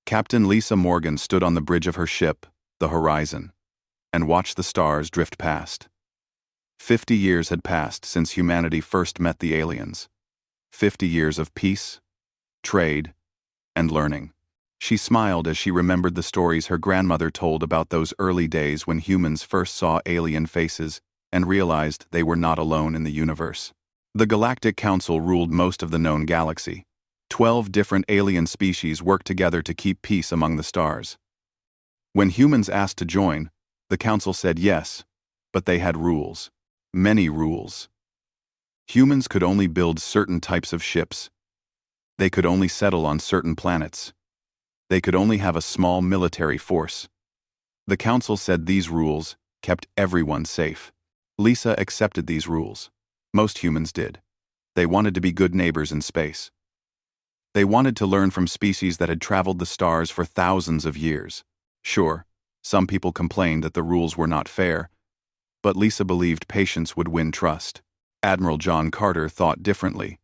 Captain Lisa Morgan stood on the bridge of her ship, the Horizon, and watched the stars drift past. 50 years had passed since humanity first met the aliens. 50 years of peace, trade, and learning. She smiled as she remembered the stories her grandmother told about those early days when humans first saw alien faces and realized they were not alone in the universe. The Galactic Council ruled most of the known galaxy. 12 different alien species worked together to keep peace among the stars. When humans asked to join, the Council said yes, but they had rules. Many rules. Humans could only build certain types of ships. They could only settle on certain planets. They could only have a small military force. The Council said these rules kept everyone safe. Lisa accepted these rules. Most humans did. They wanted to be good neighbors in space. They wanted to learn from species that had traveled the stars for thousands of years. Sure, some people complained that the rules were not fair, but Lisa believed patience would win trust. Admiral John Carter thought differently.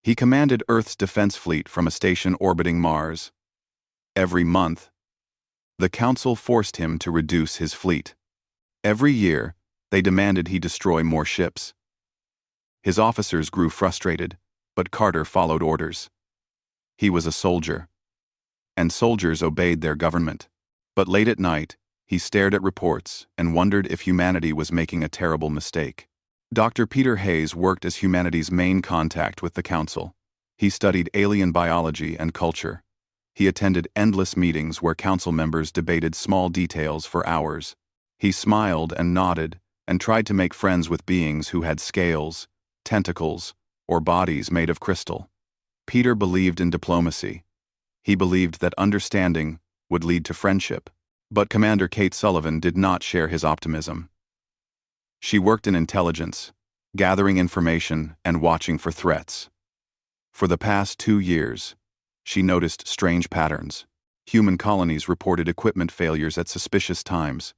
He commanded Earth's defense fleet from a station orbiting Mars. Every month, the Council forced him to reduce his fleet. Every year, they demanded he destroy more ships. His officers grew frustrated, but Carter followed orders. He was a soldier, and soldiers obeyed their government. But late at night, he stared at reports and wondered if humanity was making a terrible mistake. Dr. Peter Hayes worked as humanity's main contact with the Council. He studied alien biology and culture. He attended endless meetings where Council members debated small details for hours. He smiled and nodded and tried to make friends with beings who had scales, tentacles, or bodies made of crystal. Peter believed in diplomacy. He believed that understanding would lead to friendship. But Commander Kate Sullivan did not share his optimism. She worked in intelligence, gathering information and watching for threats. For the past 2 years, she noticed strange patterns. Human colonies reported equipment failures at suspicious times.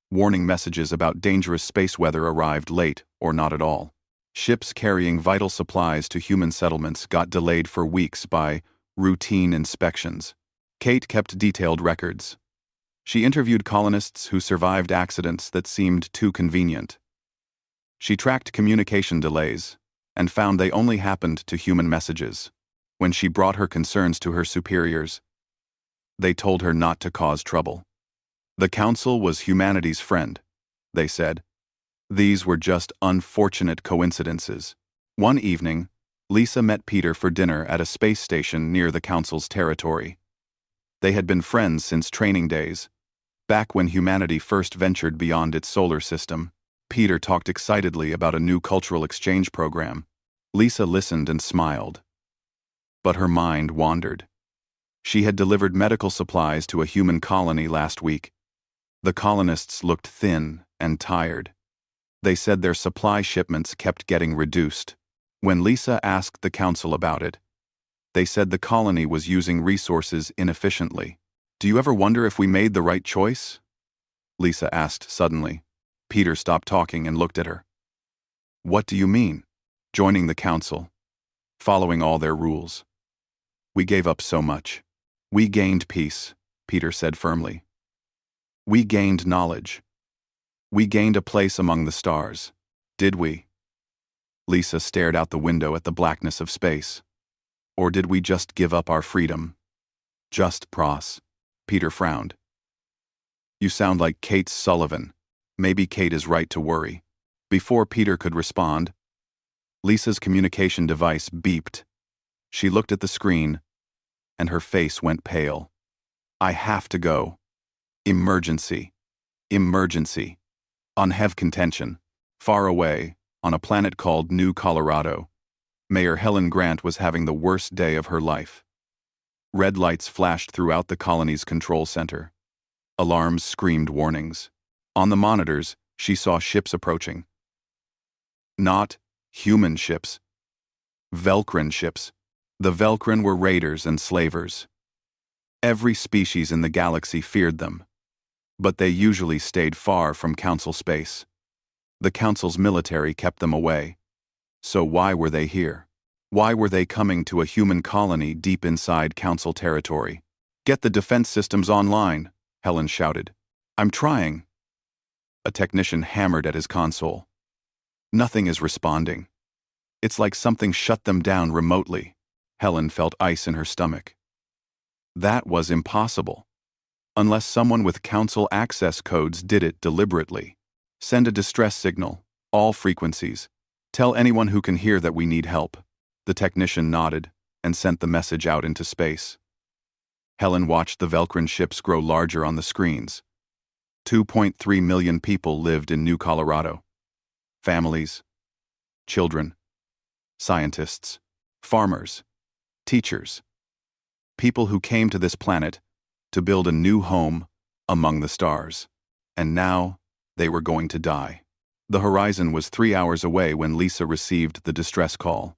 Warning messages about dangerous space weather arrived late or not at all. Ships carrying vital supplies to human settlements got delayed for weeks by routine inspections. Kate kept detailed records. She interviewed colonists who survived accidents that seemed too convenient. She tracked communication delays and found they only happened to human messages. When she brought her concerns to her superiors, they told her not to cause trouble. The Council was humanity's friend, they said. These were just unfortunate coincidences. One evening, Lisa met Peter for dinner at a space station near the Council's territory. They had been friends since training days, back when humanity first ventured beyond its solar system. Peter talked excitedly about a new cultural exchange program. Lisa listened and smiled. But her mind wandered. She had delivered medical supplies to a human colony last week. The colonists looked thin and tired. They said their supply shipments kept getting reduced. When Lisa asked the Council about it, they said the colony was using resources inefficiently. "Do you ever wonder if we made the right choice?" Lisa asked suddenly. Peter stopped talking and looked at her. "What do you mean?" "Joining the Council. Following all their rules. We gave up so much. We gained peace," Peter said firmly. "We gained knowledge. We gained a place among the stars. Did we?" Lisa stared out the window at the blackness of space. "Or did we just give up our freedom?" "Just pros." Peter frowned. "You sound like Kate Sullivan. Maybe Kate is right to worry." Before Peter could respond, Lisa's communication device beeped. She looked at the screen, and her face went pale. "I have to go. Emergency. Emergency. On HEV contention. Far away, on a planet called New Colorado, Mayor Helen Grant was having the worst day of her life. Red lights flashed throughout the colony's control center. Alarms screamed warnings. On the monitors, she saw ships approaching. Not human ships. Velcrin ships. The Velcrin were raiders and slavers. Every species in the galaxy feared them, but they usually stayed far from Council space. The Council's military kept them away. So why were they here? Why were they coming to a human colony deep inside Council territory? Get the defense systems online, Helen shouted. I'm trying. A technician hammered at his console. Nothing is responding. It's like something shut them down remotely. Helen felt ice in her stomach. That was impossible. Unless someone with console access codes did it deliberately. Send a distress signal, all frequencies. Tell anyone who can hear that we need help. The technician nodded and sent the message out into space. Helen watched the Velcrin ships grow larger on the screens. 2.3 million people lived in New Colorado. Families, children, scientists, farmers, teachers. People who came to this planet to build a new home among the stars. And now, they were going to die. The horizon was 3 hours away when Lisa received the distress call.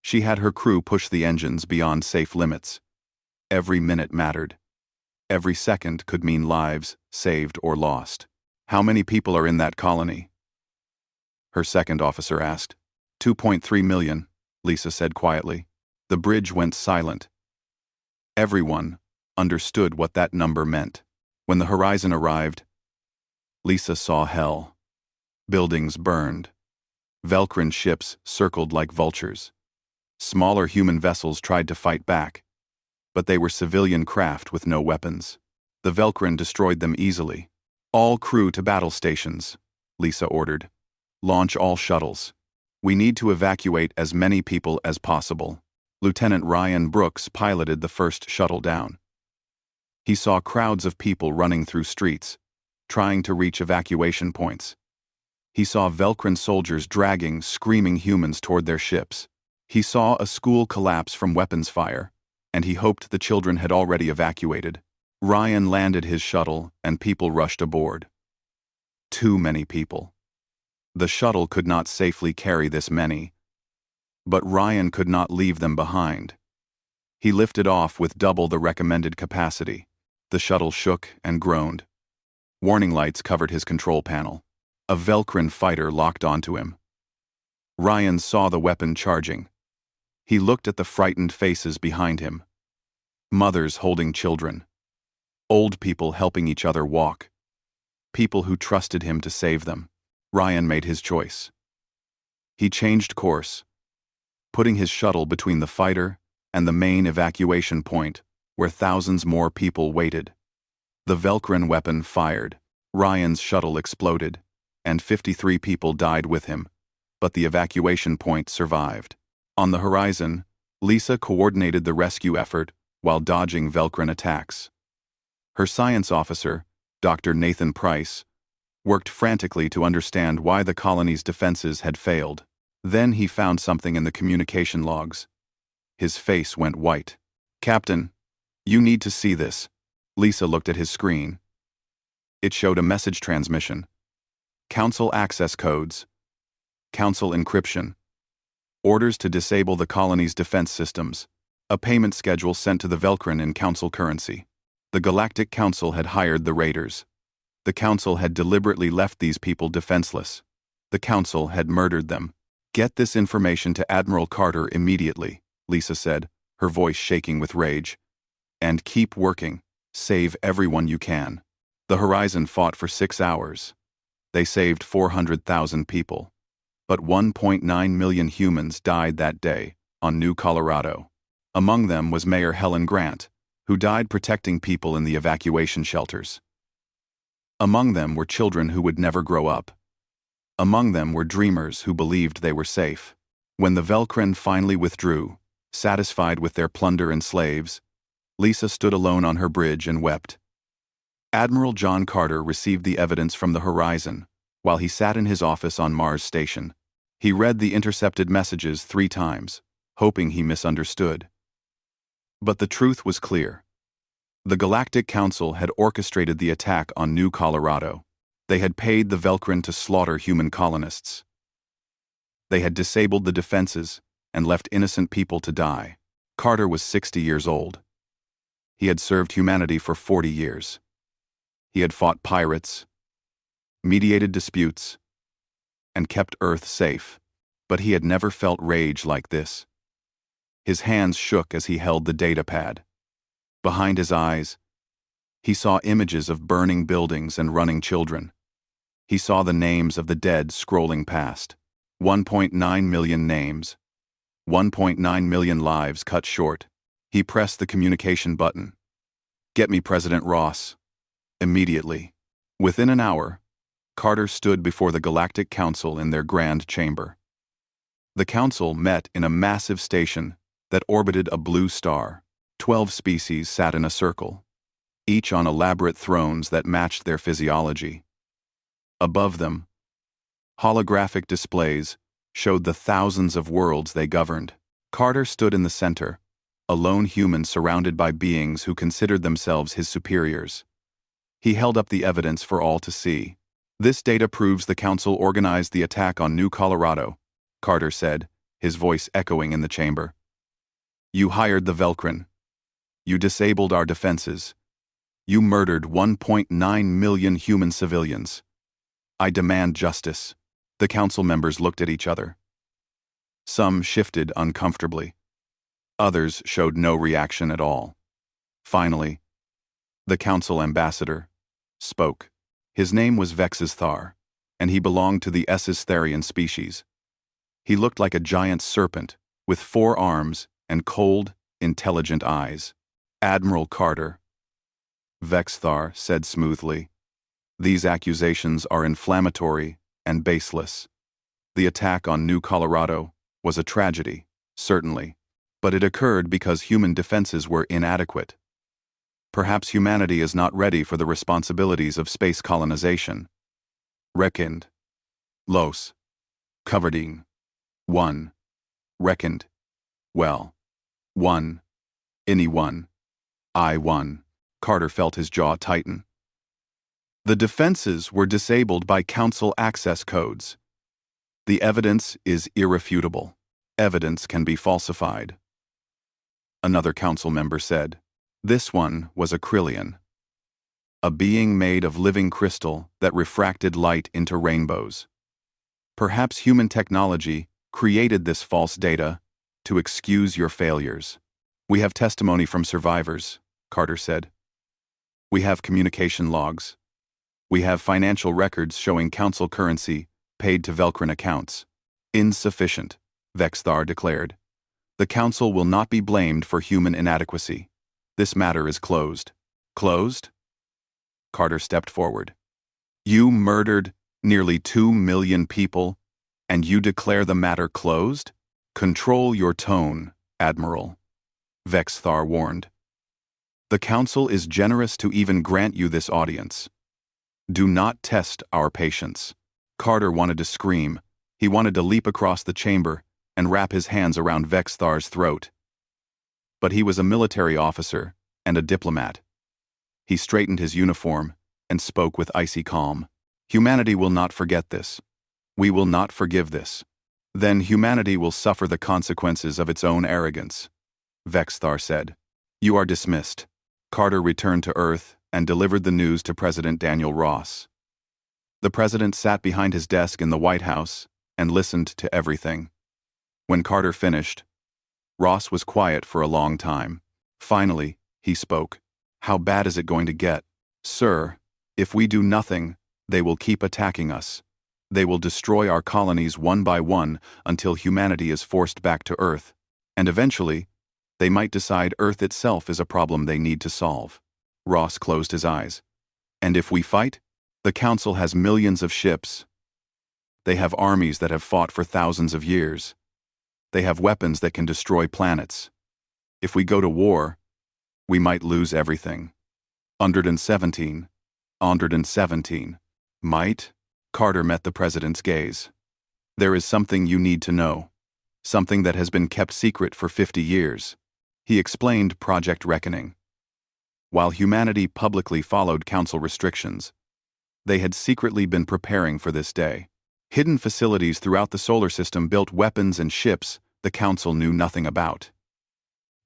She had her crew push the engines beyond safe limits. Every minute mattered. Every second could mean lives saved or lost. How many people are in that colony? Her second officer asked. 2.3 million, Lisa said quietly. The bridge went silent. Everyone understood what that number meant. When the horizon arrived, Lisa saw hell. Buildings burned. Velcrin ships circled like vultures. Smaller human vessels tried to fight back, but they were civilian craft with no weapons. The Velcrin destroyed them easily. All crew to battle stations, Lisa ordered. Launch all shuttles. We need to evacuate as many people as possible. Lieutenant Ryan Brooks piloted the first shuttle down. He saw crowds of people running through streets, trying to reach evacuation points. He saw Velcrin soldiers dragging, screaming humans toward their ships. He saw a school collapse from weapons fire, and he hoped the children had already evacuated. Ryan landed his shuttle, and people rushed aboard. Too many people. The shuttle could not safely carry this many, but Ryan could not leave them behind. He lifted off with double the recommended capacity. The shuttle shook and groaned. Warning lights covered his control panel. A Velcrin fighter locked onto him. Ryan saw the weapon charging. He looked at the frightened faces behind him. Mothers holding children. Old people helping each other walk. People who trusted him to save them. Ryan made his choice. He changed course, putting his shuttle between the fighter and the main evacuation point, where thousands more people waited. The Velcrin weapon fired. Ryan's shuttle exploded, and 53 people died with him, but the evacuation point survived. On the horizon, Lisa coordinated the rescue effort while dodging Velcrin attacks. Her science officer, Dr. Nathan Price, worked frantically to understand why the colony's defenses had failed. Then he found something in the communication logs. His face went white. "Captain, you need to see this." Lisa looked at his screen. It showed a message transmission. Council access codes. Council encryption. Orders to disable the colony's defense systems. A payment schedule sent to the Velcrin in Council currency. The Galactic Council had hired the raiders. The Council had deliberately left these people defenseless. The Council had murdered them. "Get this information to Admiral Carter immediately," Lisa said, her voice shaking with rage. "And keep working. Save everyone you can." The Horizon fought for 6 hours. They saved 400,000 people. But 1.9 million humans died that day on New Colorado. Among them was Mayor Helen Grant, who died protecting people in the evacuation shelters. Among them were children who would never grow up. Among them were dreamers who believed they were safe. When the Velcrin finally withdrew, satisfied with their plunder and slaves, Lisa stood alone on her bridge and wept. Admiral John Carter received the evidence from the Horizon while he sat in his office on Mars Station. He read the intercepted messages 3 times, hoping he misunderstood. But the truth was clear. The Galactic Council had orchestrated the attack on New Colorado. They had paid the Velcrin to slaughter human colonists. They had disabled the defenses and left innocent people to die. Carter was 60 years old. He had served humanity for 40 years. He had fought pirates, mediated disputes, and kept Earth safe, but he had never felt rage like this. His hands shook as he held the data pad. Behind his eyes, he saw images of burning buildings and running children. He saw the names of the dead scrolling past. 1.9 million names. 1.9 million lives cut short. He pressed the communication button. "Get me President Ross." Immediately. Within an hour, Carter stood before the Galactic Council in their grand chamber. The council met in a massive station that orbited a blue star. 12 species sat in a circle, each on elaborate thrones that matched their physiology. Above them, holographic displays showed the thousands of worlds they governed. Carter stood in the center, a lone human surrounded by beings who considered themselves his superiors. He held up the evidence for all to see. "This data proves the Council organized the attack on New Colorado," Carter said, his voice echoing in the chamber. "You hired the Velcrin. You disabled our defenses. You murdered 1.9 million human civilians. I demand justice." The council members looked at each other. Some shifted uncomfortably. Others showed no reaction at all. Finally, the council ambassador spoke. His name was Vex's Thar, and he belonged to the Therian species. He looked like a giant serpent, with 4 arms and cold, intelligent eyes. "Admiral Carter," Vexthar said smoothly, "these accusations are inflammatory and baseless. The attack on New Colorado was a tragedy, certainly, but it occurred because human defenses were inadequate. Perhaps humanity is not ready for the responsibilities of space colonization. Reckoned. Los. Coverding. 1. Reckoned. Well. 1. Anyone. I 1. Carter felt his jaw tighten. The defenses were disabled by council access codes. The evidence is irrefutable. Evidence can be falsified. Another council member said. This one was a Krillian, a being made of living crystal that refracted light into rainbows. Perhaps human technology created this false data to excuse your failures. We have testimony from survivors, Carter said. We have communication logs. We have financial records showing council currency paid to Velcrin accounts. Insufficient, Vexthar declared. The council will not be blamed for human inadequacy. This matter is closed. Closed? Carter stepped forward. You murdered nearly 2 million people, and you declare the matter closed? Control your tone, Admiral, Vexthar warned. The council is generous to even grant you this audience. Do not test our patience. Carter wanted to scream. He wanted to leap across the chamber and wrap his hands around Vexthar's throat. But he was a military officer and a diplomat. He straightened his uniform and spoke with icy calm. Humanity will not forget this. We will not forgive this. Then humanity will suffer the consequences of its own arrogance, Vexthar said. You are dismissed. Carter returned to Earth and delivered the news to President Daniel Ross. The president sat behind his desk in the White House and listened to everything. When Carter finished, Ross was quiet for a long time. Finally, he spoke. How bad is it going to get? Sir, if we do nothing, they will keep attacking us. They will destroy our colonies one by one until humanity is forced back to Earth. And eventually, they might decide Earth itself is a problem they need to solve. Ross closed his eyes. And if we fight? The Council has millions of ships. They have armies that have fought for thousands of years. They have weapons that can destroy planets. If we go to war, we might lose everything. 117. 117. Might? Carter met the president's gaze. There is something you need to know. Something that has been kept secret for 50 years. He explained Project Reckoning. While humanity publicly followed council restrictions, they had secretly been preparing for this day. Hidden facilities throughout the solar system built weapons and ships the council knew nothing about.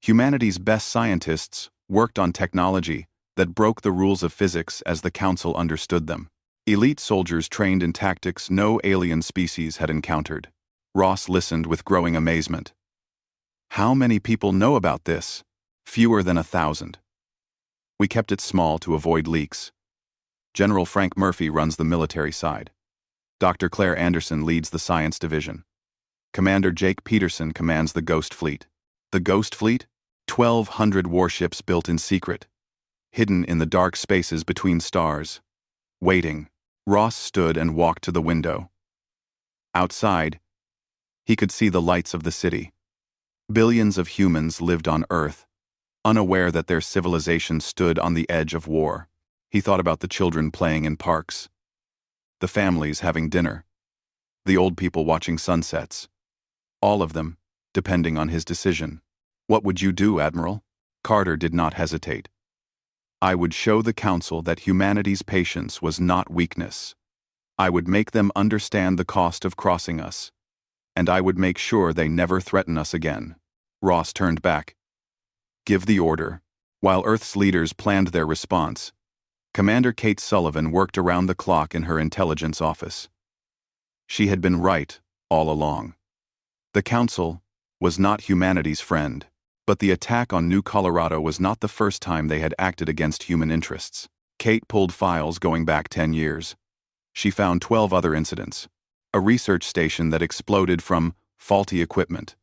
Humanity's best scientists worked on technology that broke the rules of physics as the council understood them. Elite soldiers trained in tactics no alien species had encountered. Ross listened with growing amazement. How many people know about this? Fewer than 1,000. We kept it small to avoid leaks. General Frank Murphy runs the military side. Dr. Claire Anderson leads the science division. Commander Jake Peterson commands the Ghost Fleet. The Ghost Fleet? 1,200 warships built in secret, hidden in the dark spaces between stars. Waiting, Ross stood and walked to the window. Outside, he could see the lights of the city. Billions of humans lived on Earth, unaware that their civilization stood on the edge of war. He thought about the children playing in parks, the families having dinner, the old people watching sunsets. All of them, depending on his decision. What would you do, Admiral? Carter did not hesitate. I would show the Council that humanity's patience was not weakness. I would make them understand the cost of crossing us. And I would make sure they never threaten us again. Ross turned back. Give the order. While Earth's leaders planned their response, Commander Kate Sullivan worked around the clock in her intelligence office. She had been right all along. The Council was not humanity's friend, but the attack on New Colorado was not the first time they had acted against human interests. Kate pulled files going back 10 years. She found 12 other incidents. A research station that exploded from faulty equipment.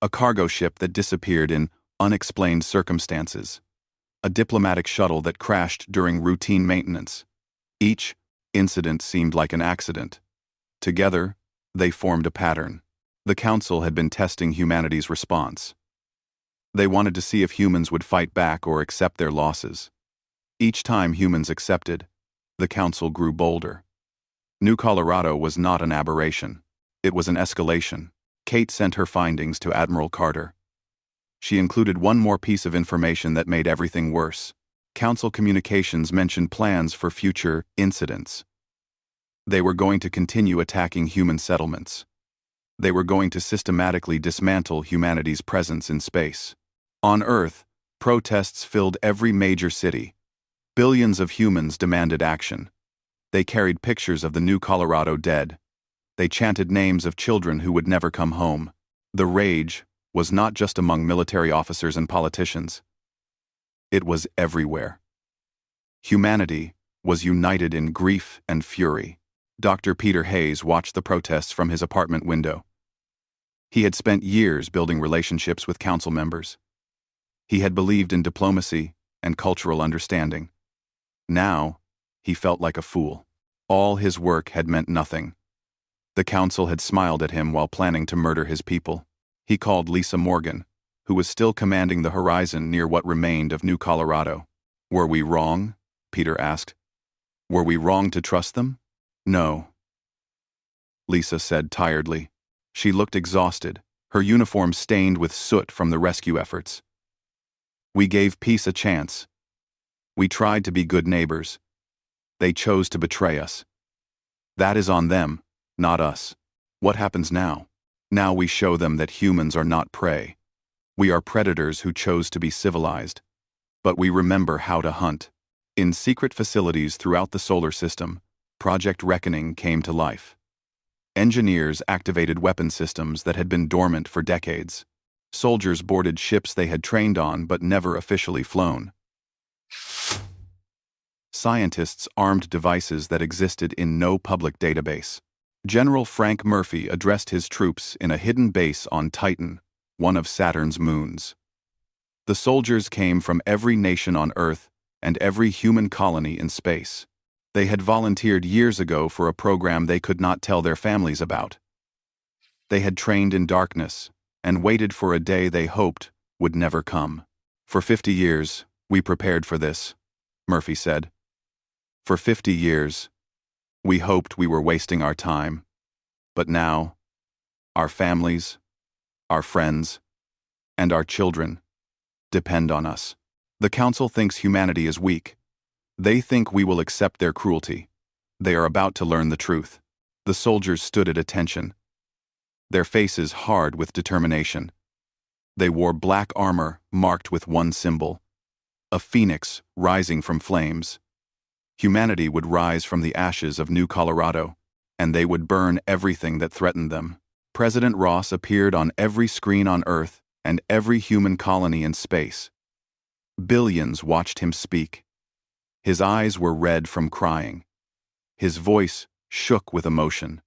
A cargo ship that disappeared in unexplained circumstances. A diplomatic shuttle that crashed during routine maintenance. Each incident seemed like an accident. Together, they formed a pattern. The Council had been testing humanity's response. They wanted to see if humans would fight back or accept their losses. Each time humans accepted, the Council grew bolder. New Colorado was not an aberration. It was an escalation. Kate sent her findings to Admiral Carter. She included one more piece of information that made everything worse. Council communications mentioned plans for future incidents. They were going to continue attacking human settlements. They were going to systematically dismantle humanity's presence in space. On Earth, protests filled every major city. Billions of humans demanded action. They carried pictures of the New Colorado dead. They chanted names of children who would never come home. The rage was not just among military officers and politicians. It was everywhere. Humanity was united in grief and fury. Dr. Peter Hayes watched the protests from his apartment window. He had spent years building relationships with council members. He had believed in diplomacy and cultural understanding. Now, he felt like a fool. All his work had meant nothing. The council had smiled at him while planning to murder his people. He called Lisa Morgan, who was still commanding the horizon near what remained of New Colorado. Were we wrong? Peter asked. Were we wrong to trust them? No, Lisa said tiredly. She looked exhausted, her uniform stained with soot from the rescue efforts. We gave peace a chance. We tried to be good neighbors. They chose to betray us. That is on them, not us. What happens now? Now we show them that humans are not prey. We are predators who chose to be civilized. But we remember how to hunt. In secret facilities throughout the solar system, Project Reckoning came to life. Engineers activated weapon systems that had been dormant for decades. Soldiers boarded ships they had trained on but never officially flown. Scientists armed devices that existed in no public database. General Frank Murphy addressed his troops in a hidden base on Titan, one of Saturn's moons. The soldiers came from every nation on Earth and every human colony in space. They had volunteered years ago for a program they could not tell their families about. They had trained in darkness and waited for a day they hoped would never come. For 50 years, we prepared for this, Murphy said. For 50 years, we hoped we were wasting our time. But now, our families, our friends, and our children depend on us. The Council thinks humanity is weak. They think we will accept their cruelty. They are about to learn the truth. The soldiers stood at attention, their faces hard with determination. They wore black armor marked with one symbol, a phoenix rising from flames. Humanity would rise from the ashes of New Colorado, and they would burn everything that threatened them. President Ross appeared on every screen on Earth and every human colony in space. Billions watched him speak. His eyes were red from crying. His voice shook with emotion.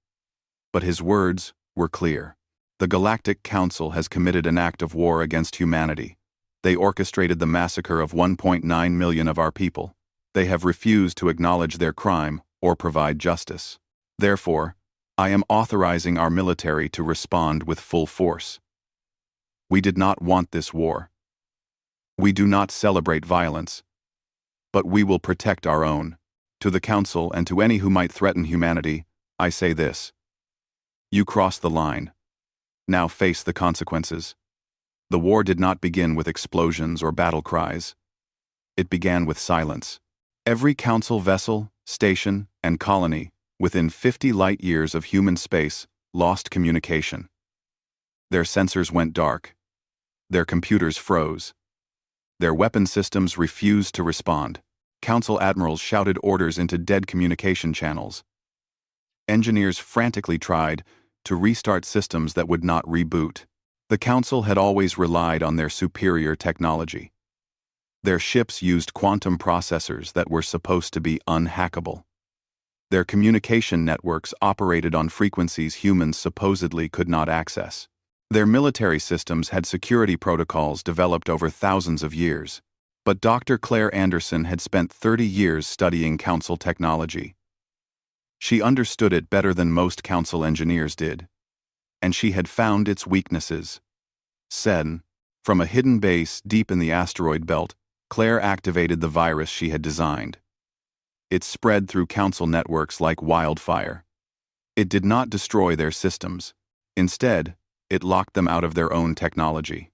But his words were clear. The Galactic Council has committed an act of war against humanity. They orchestrated the massacre of 1.9 million of our people. They have refused to acknowledge their crime or provide justice. Therefore, I am authorizing our military to respond with full force. We did not want this war. We do not celebrate violence, but we will protect our own. To the Council and to any who might threaten humanity, I say this. You crossed the line. Now face the consequences. The war did not begin with explosions or battle cries. It began with silence. Every Council vessel, station, and colony, within 50 light-years of human space, lost communication. Their sensors went dark. Their computers froze. Their weapon systems refused to respond. Council admirals shouted orders into dead communication channels. Engineers frantically tried to restart systems that would not reboot. The Council had always relied on their superior technology. Their ships used quantum processors that were supposed to be unhackable. Their communication networks operated on frequencies humans supposedly could not access. Their military systems had security protocols developed over thousands of years. But Dr. Claire Anderson had spent 30 years studying Council technology. She understood it better than most Council engineers did. And she had found its weaknesses. Sen, from a hidden base deep in the asteroid belt, Claire activated the virus she had designed. It spread through Council networks like wildfire. It did not destroy their systems. Instead, it locked them out of their own technology.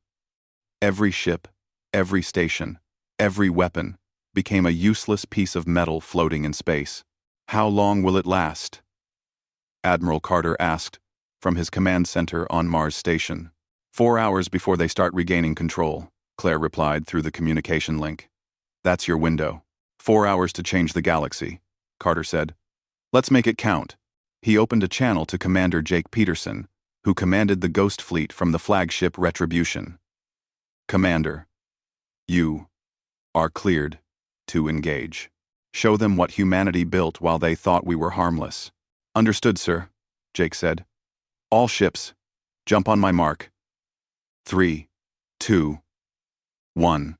Every ship, every station, every weapon became a useless piece of metal floating in space. How long will it last? Admiral Carter asked from his command center on Mars Station. 4 hours before they start regaining control, Claire replied through the communication link. That's your window. 4 hours to change the galaxy, Carter said. Let's make it count. He opened a channel to Commander Jake Peterson, who commanded the Ghost Fleet from the flagship Retribution. Commander, you are cleared to engage. Show them what humanity built while they thought we were harmless. Understood, sir, Jake said. All ships, jump on my mark. 3, 2, 1.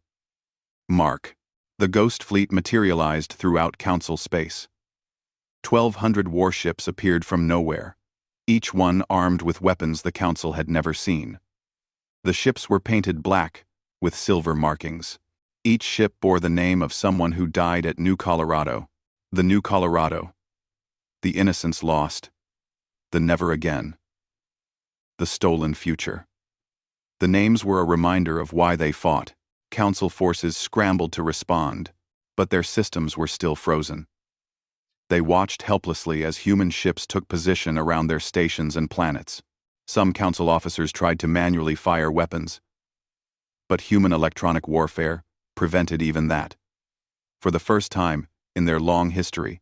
Mark. The Ghost Fleet materialized throughout Council space. 1,200 warships appeared from nowhere, each one armed with weapons the Council had never seen. The ships were painted black, with silver markings. Each ship bore the name of someone who died at New Colorado. The New Colorado. The Innocence Lost. The Never Again. The Stolen Future. The names were a reminder of why they fought. Council forces scrambled to respond, but their systems were still frozen. They watched helplessly as human ships took position around their stations and planets. Some Council officers tried to manually fire weapons, but human electronic warfare prevented even that. For the first time in their long history,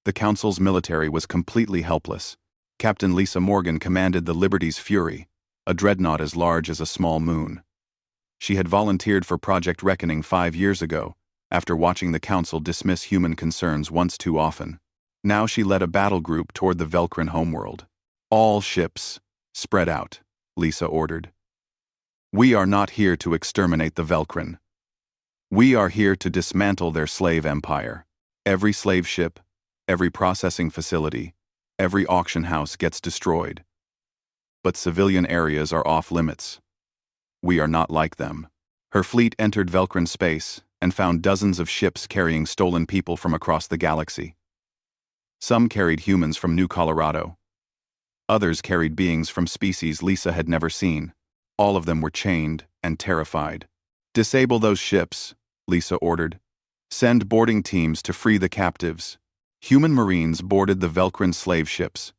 the Council's military was completely helpless. Captain Lisa Morgan commanded the Liberty's Fury, a dreadnought as large as a small moon. She had volunteered for Project Reckoning 5 years ago, after watching the Council dismiss human concerns once too often. Now she led a battle group toward the Velcrin homeworld. All ships, spread out, Lisa ordered. We are not here to exterminate the Velcrin. We are here to dismantle their slave empire. Every slave ship, every processing facility, every auction house gets destroyed. But civilian areas are off limits. We are not like them. Her fleet entered Velcrin space and found dozens of ships carrying stolen people from across the galaxy. Some carried humans from New Colorado. Others carried beings from species Lisa had never seen. All of them were chained and terrified. Disable those ships, Lisa ordered. Send boarding teams to free the captives. Human Marines boarded the Velcrin slave ships.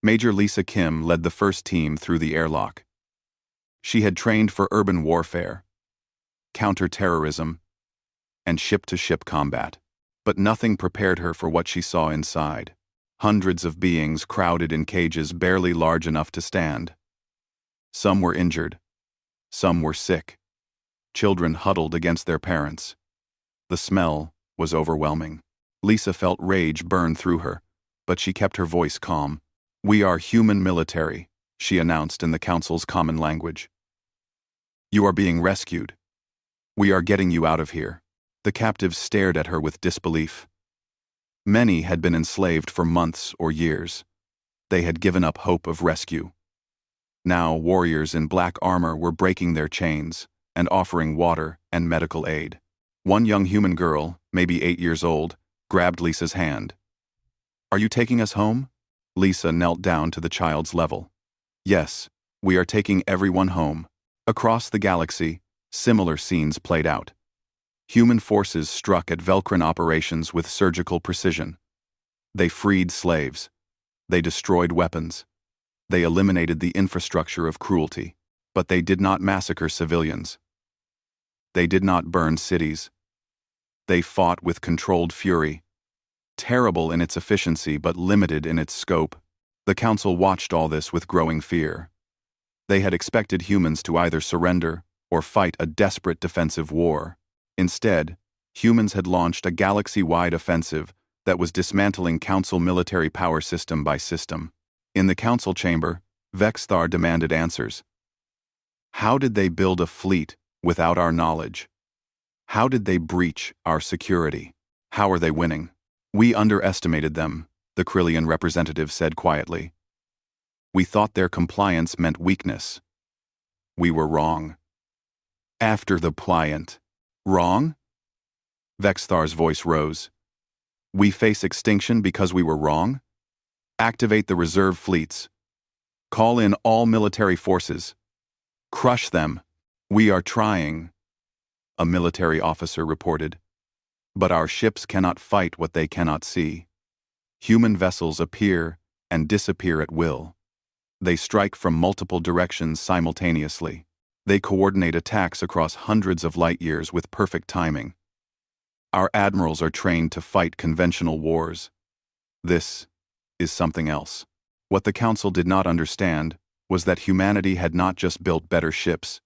Major Lisa Kim led the first team through the airlock. She had trained for urban warfare, counter-terrorism, and ship-to-ship combat. But nothing prepared her for what she saw inside. Hundreds of beings crowded in cages barely large enough to stand. Some were injured. Some were sick. Children huddled against their parents. The smell was overwhelming. Lisa felt rage burn through her, but she kept her voice calm. "We are human military," she announced in the Council's common language. "You are being rescued. We are getting you out of here." The captives stared at her with disbelief. Many had been enslaved for months or years. They had given up hope of rescue. Now warriors in black armor were breaking their chains and offering water and medical aid. One young human girl, maybe 8 years old, grabbed Lisa's hand. "Are you taking us home?" Lisa knelt down to the child's level. "Yes, we are taking everyone home." Across the galaxy, similar scenes played out. Human forces struck at Velcrin operations with surgical precision. They freed slaves. They destroyed weapons. They eliminated the infrastructure of cruelty. But they did not massacre civilians. They did not burn cities. They fought with controlled fury. Terrible in its efficiency but limited in its scope. The Council watched all this with growing fear. They had expected humans to either surrender or fight a desperate defensive war. Instead, humans had launched a galaxy-wide offensive that was dismantling Council military power system by system. In the Council chamber, Vexthar demanded answers. How did they build a fleet without our knowledge? How did they breach our security? How are they winning? "We underestimated them," the Krillian representative said quietly. "We thought their compliance meant weakness. We were wrong." "After the pliant." "Wrong?" Vexthar's voice rose. "We face extinction because we were wrong? Activate the reserve fleets. Call in all military forces. Crush them." "We are trying," a military officer reported. "But our ships cannot fight what they cannot see. Human vessels appear and disappear at will. They strike from multiple directions simultaneously. They coordinate attacks across hundreds of light years with perfect timing. Our admirals are trained to fight conventional wars. This is something else." What the Council did not understand was that humanity had not just built better ships.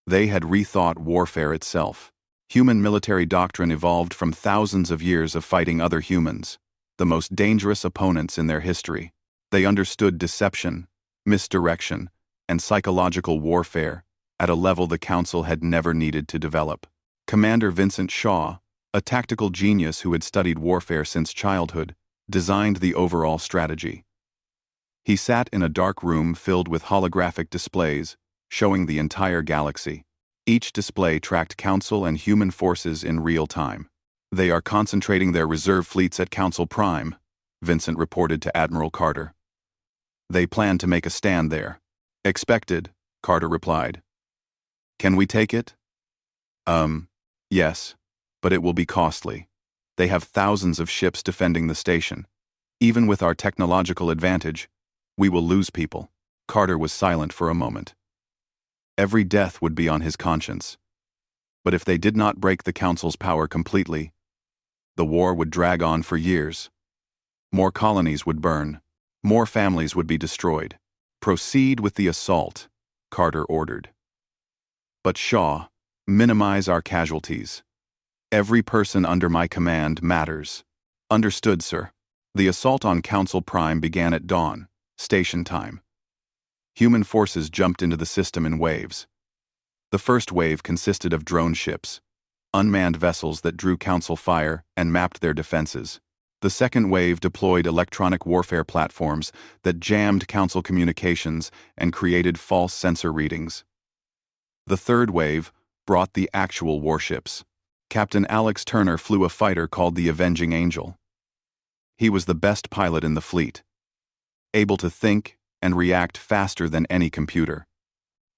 They had rethought warfare itself. Human military doctrine evolved from thousands of years of fighting other humans, the most dangerous opponents in their history. They understood deception, misdirection, and psychological warfare at a level the Council had never needed to develop. Commander Vincent Shaw, a tactical genius who had studied warfare since childhood, designed the overall strategy. He sat in a dark room filled with holographic displays, showing the entire galaxy. Each display tracked Council and human forces in real time. "They are concentrating their reserve fleets at Council Prime," Vincent reported to Admiral Carter. "They plan to make a stand there." "Expected," Carter replied. "Can we take it?" Yes, but it will be costly. They have thousands of ships defending the station. Even with our technological advantage, we will lose people." Carter was silent for a moment. Every death would be on his conscience. But if they did not break the Council's power completely, the war would drag on for years. More colonies would burn. More families would be destroyed. "Proceed with the assault," Carter ordered. "But Shaw, minimize our casualties. Every person under my command matters." "Understood, sir." The assault on Council Prime began at dawn, station time. Human forces jumped into the system in waves. The first wave consisted of drone ships, unmanned vessels that drew Council fire and mapped their defenses. The second wave deployed electronic warfare platforms that jammed Council communications and created false sensor readings. The third wave brought the actual warships. Captain Alex Turner flew a fighter called the Avenging Angel. He was the best pilot in the fleet, able to think and react faster than any computer.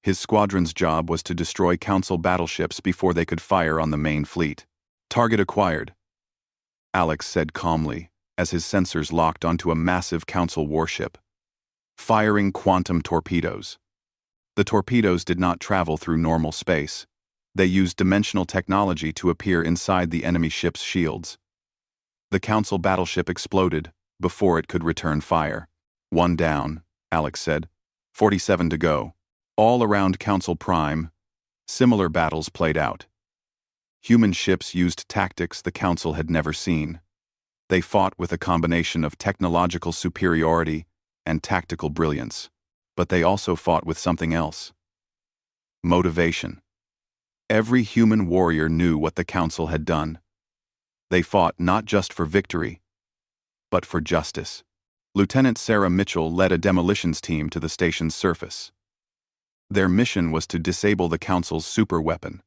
His squadron's job was to destroy Council battleships before they could fire on the main fleet. "Target acquired," Alex said calmly as his sensors locked onto a massive Council warship. "Firing quantum torpedoes." The torpedoes did not travel through normal space. They used dimensional technology to appear inside the enemy ship's shields. The Council battleship exploded before it could return fire. "One down," Alex said. 47 to go. All around Council Prime, Similar battles played out. Human ships used tactics the Council had never seen. They fought with a combination of technological superiority and tactical brilliance. But they also fought with something else. Motivation. Every human warrior knew what the Council had done. They fought not just for victory, but for justice. Lieutenant Sarah Mitchell led a demolitions team to the station's surface. Their mission was to disable the Council's superweapon,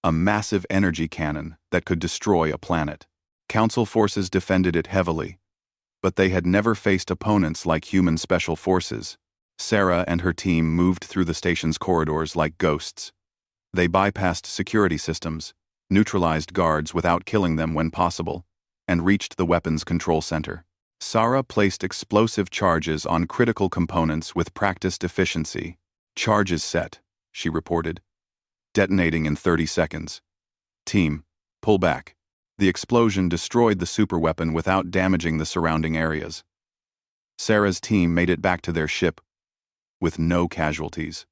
a massive energy cannon that could destroy a planet. Council forces defended it heavily, but they had never faced opponents like human special forces. Sarah and her team moved through the station's corridors like ghosts. They bypassed security systems, neutralized guards without killing them when possible, and reached the weapons control center. Sarah placed explosive charges on critical components with practiced efficiency. "Charges set," she reported, detonating in 30 seconds. "Team, pull back." The explosion destroyed the superweapon without damaging the surrounding areas. Sarah's team made it back to their ship with no casualties.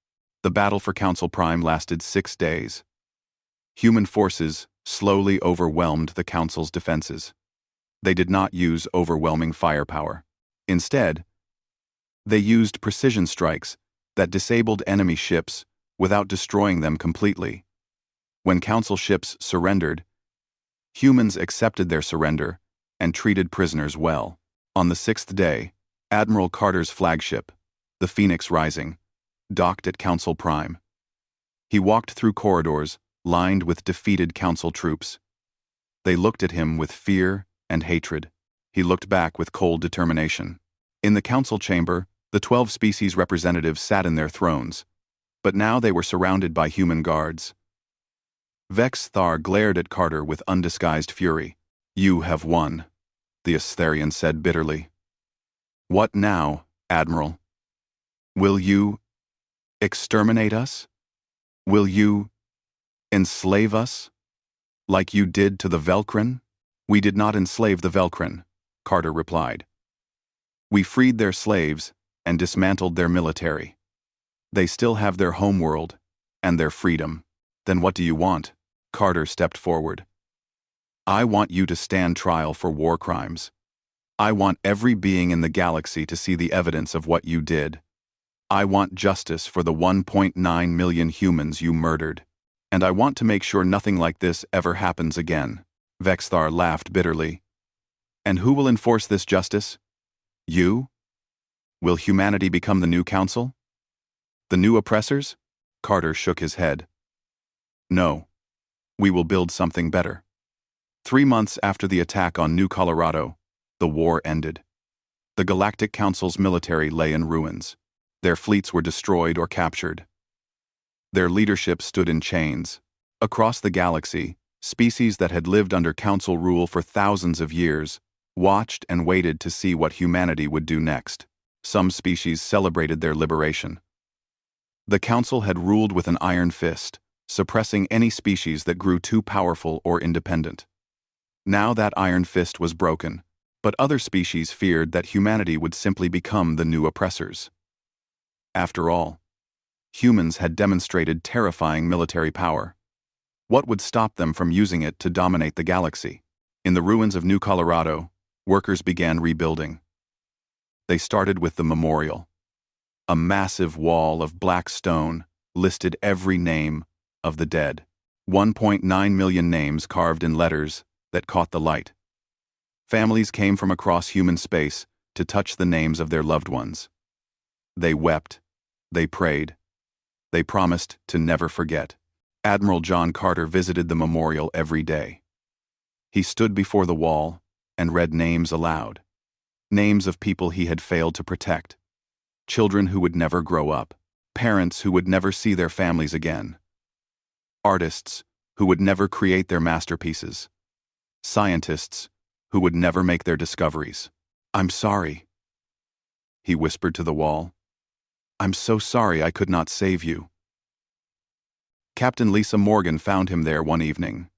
The battle for Council Prime lasted 6 days. Human forces slowly overwhelmed the Council's defenses. They did not use overwhelming firepower. Instead, they used precision strikes that disabled enemy ships without destroying them completely. When Council ships surrendered, humans accepted their surrender and treated prisoners well. On the 6th day, Admiral Carter's flagship, the Phoenix Rising, docked at Council Prime. He walked through corridors lined with defeated Council troops. They looked at him with fear and hatred. He looked back with cold determination. In the Council chamber, the 12 species representatives sat in their thrones, but now they were surrounded by human guards. Vex Thar glared at Carter with undisguised fury. "You have won," the Astharian said bitterly. "What now, Admiral? Will you exterminate us? Will you enslave us, like you did to the Velkrin?" "We did not enslave the Velkrin," Carter replied. "We freed their slaves and dismantled their military. They still have their homeworld and their freedom. Then what do you want?" Carter stepped forward. "I want you to stand trial for war crimes. I want every being in the galaxy to see the evidence of what you did. I want justice for the 1.9 million humans you murdered. And I want to make sure nothing like this ever happens again." Vexthar laughed bitterly. "And who will enforce this justice? You? Will humanity become the new council? The new oppressors?" Carter shook his head. "No. We will build something better." 3 months after the attack on New Colorado, the war ended. The Galactic Council's military lay in ruins. Their fleets were destroyed or captured. Their leadership stood in chains. Across the galaxy, species that had lived under Council rule for thousands of years watched and waited to see what humanity would do next. Some species celebrated their liberation. The Council had ruled with an iron fist, suppressing any species that grew too powerful or independent. Now that iron fist was broken, but other species feared that humanity would simply become the new oppressors. After all, humans had demonstrated terrifying military power. What would stop them from using it to dominate the galaxy? In the ruins of New Colorado, workers began rebuilding. They started with the memorial. A massive wall of black stone listed every name of the dead. 1.9 million names carved in letters that caught the light. Families came from across human space to touch the names of their loved ones. They wept. They prayed. They promised to never forget. Admiral John Carter visited the memorial every day. He stood before the wall and read names aloud. Names of people he had failed to protect. Children who would never grow up. Parents who would never see their families again. Artists who would never create their masterpieces. Scientists who would never make their discoveries. "I'm sorry," he whispered to the wall. "I'm so sorry I could not save you." Captain Lisa Morgan found him there one evening.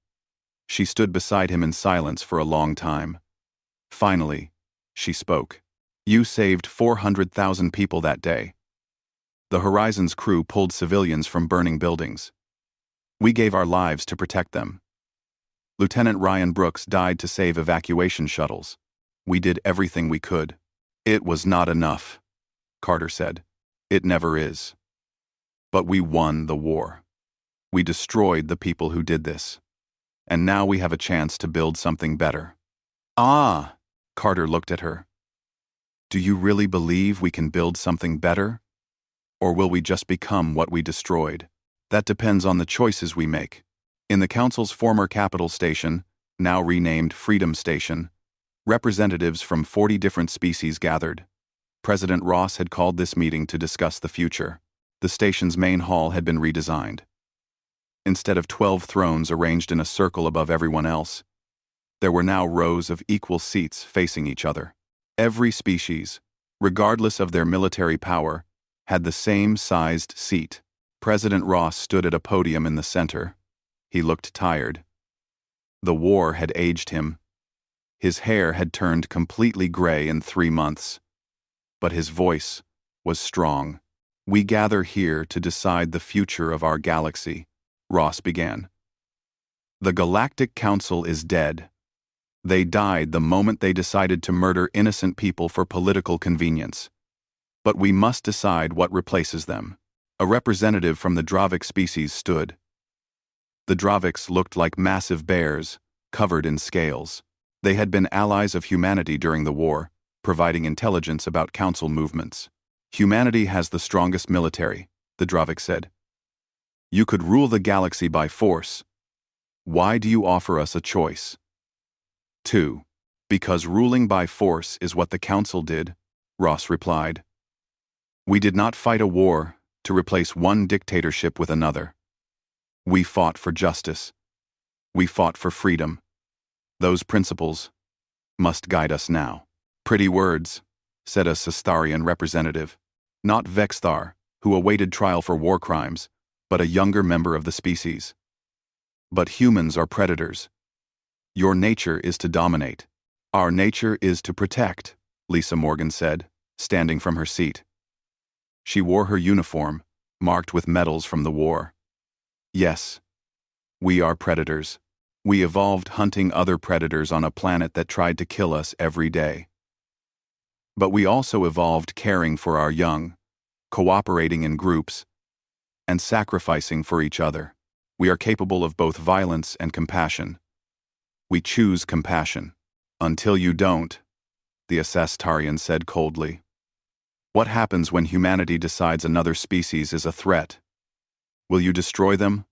She stood beside him in silence for a long time. Finally, she spoke. "You saved 400,000 people that day." The Horizon's crew pulled civilians from burning buildings. We gave our lives to protect them. Lieutenant Ryan Brooks died to save evacuation shuttles. We did everything we could. It was not enough, Carter said. It never is. But we won the war. We destroyed the people who did this. And now we have a chance to build something better. Ah, Carter looked at her. Do you really believe we can build something better? Or will we just become what we destroyed? That depends on the choices we make. In the Council's former capital station, now renamed Freedom Station, representatives from 40 different species gathered. President Ross had called this meeting to discuss the future. The station's main hall had been redesigned. Instead of 12 thrones arranged in a circle above everyone else, there were now rows of equal seats facing each other. Every species, regardless of their military power, had the same sized seat. President Ross stood at a podium in the center. He looked tired. The war had aged him. His hair had turned completely gray in 3 months. But his voice was strong. We gather here to decide the future of our galaxy, Ross began. The Galactic Council is dead. They died the moment they decided to murder innocent people for political convenience. But we must decide what replaces them. A representative from the Dravik species stood. The Draviks looked like massive bears, covered in scales. They had been allies of humanity during the war, providing intelligence about Council movements. Humanity has the strongest military, the Dravik said. You could rule the galaxy by force. Why do you offer us a choice? 2. Because ruling by force is what the Council did, Ross replied. We did not fight a war to replace one dictatorship with another. We fought for justice. We fought for freedom. Those principles must guide us now. Pretty words, said a Cestarian representative. Not Vexthar, who awaited trial for war crimes, but a younger member of the species. But humans are predators. Your nature is to dominate. Our nature is to protect, Lisa Morgan said, standing from her seat. She wore her uniform, marked with medals from the war. Yes, we are predators. We evolved hunting other predators on a planet that tried to kill us every day. But we also evolved caring for our young, cooperating in groups, and sacrificing for each other. We are capable of both violence and compassion. We choose compassion. Until you don't, the Assastarian said coldly. What happens when humanity decides another species is a threat? Will you destroy them?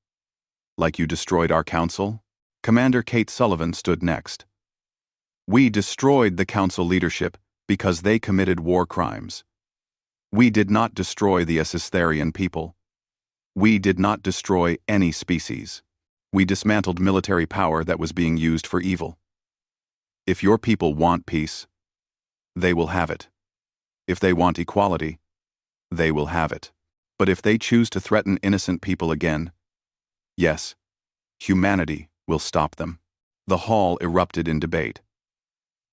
Like you destroyed our council? Commander Kate Sullivan stood next. We destroyed the council leadership because they committed war crimes. We did not destroy the Assastharian people. We did not destroy any species. We dismantled military power that was being used for evil. If your people want peace, they will have it. If they want equality, they will have it. But if they choose to threaten innocent people again, yes, humanity will stop them. The hall erupted in debate.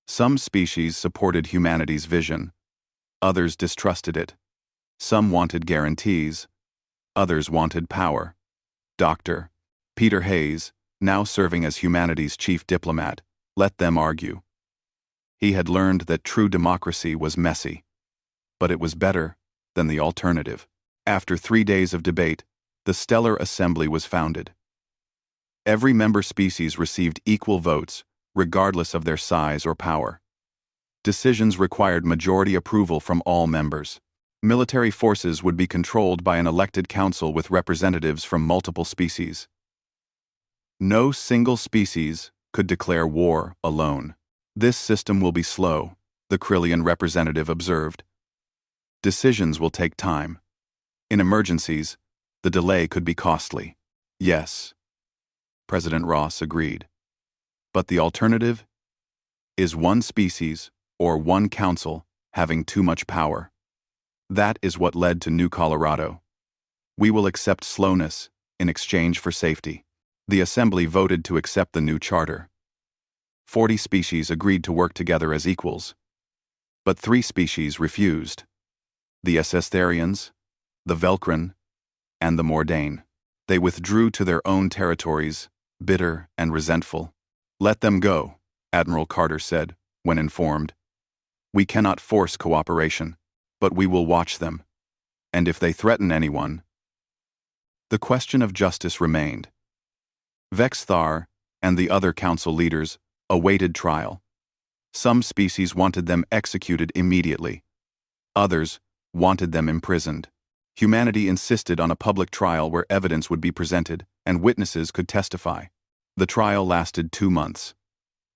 Some species supported humanity's vision. Others distrusted it. Some wanted guarantees. Others wanted power. Dr. Peter Hayes, now serving as humanity's chief diplomat, let them argue. He had learned that true democracy was messy, but it was better than the alternative. After 3 days of debate, the Stellar Assembly was founded. Every member species received equal votes, regardless of their size or power. Decisions required majority approval from all members. Military forces would be controlled by an elected council with representatives from multiple species. No single species could declare war alone. This system will be slow, the Krillian representative observed. Decisions will take time. In emergencies, the delay could be costly. Yes, President Ross agreed. But the alternative is one species or one council having too much power. That is what led to New Colorado. We will accept slowness in exchange for safety. The Assembly voted to accept the new charter. 40 species agreed to work together as equals. But 3 species refused. The Assastharians, the Velkran, and the Mordain. They withdrew to their own territories, bitter and resentful. "Let them go," Admiral Carter said, when informed. "We cannot force cooperation, but we will watch them. And if they threaten anyone..." The question of justice remained. Vex Thar and the other council leaders awaited trial. Some species wanted them executed immediately. Others wanted them imprisoned. Humanity insisted on a public trial where evidence would be presented and witnesses could testify. The trial lasted 2 months.